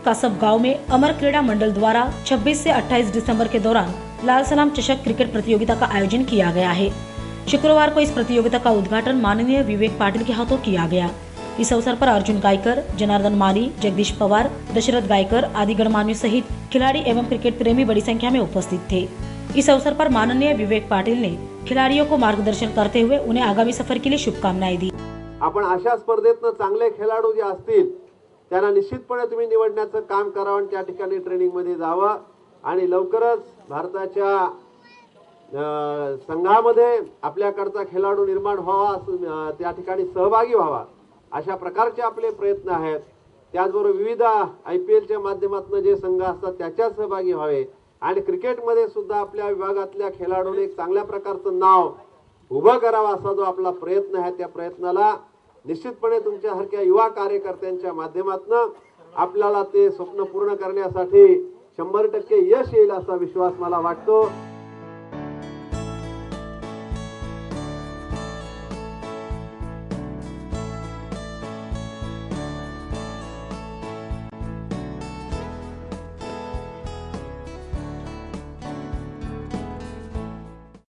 कासब गांव में अमर क्रीड़ा मंडल द्वारा 26 से 28 दिसंबर के दौरान लाल सलाम चषक क्रिकेट प्रतियोगिता का आयोजन किया गया है। शुक्रवार को इस प्रतियोगिता का उद्घाटन माननीय विवेक पाटिल के हाथों किया गया। इस अवसर पर अर्जुन गायकर, जनार्दन माली, जगदीश पवार, दशरथ गायकर आदि गणमान्यों सहित खिलाड़ी एवं क्रिकेट प्रेमी बड़ी संख्या में उपस्थित थे। इस अवसर पर माननीय विवेक पाटिल ने खिलाड़ियों को मार्गदर्शन करते हुए उन्हें आगामी सफर के लिए शुभकामनाएं दी। आपण अशा स्पर्धेतनं चांगले खेळाडू जे असतील त्यांना निश्चितपणे तुम्ही निवडण्याचं काम करावं आणि त्या ठिकाणी ट्रेनिंग मध्ये जावं आणि लवकरच भारताच्या संघामध्ये आपल्याकडचा खेळाडू निर्माण व्हावा, त्या ठिकाणी सहभागी व्हावा अशा प्रकारचे आपले प्रयत्न आहेत। त्याचबरोबर विविध IPL च्या माध्यमातून जे संघ असतात त्याच्या सहभागी व्हावे आणि क्रिकेट मध्ये सुद्धा आपल्या विभागातल्या खेळाडूंनी एक चांगल्या प्रकारचं नाव उभं करावं असा जो आपला प्रयत्न आहे, त्या प्रयत्नाला निश्चितपणे तुमच्यासारख्या युवा कार्यकर्त्यांच्या माध्यमातून आपल्याला ते स्वप्न पूर्ण करण्यासाठी 100% यश येईल असा विश्वास मला वाटतो।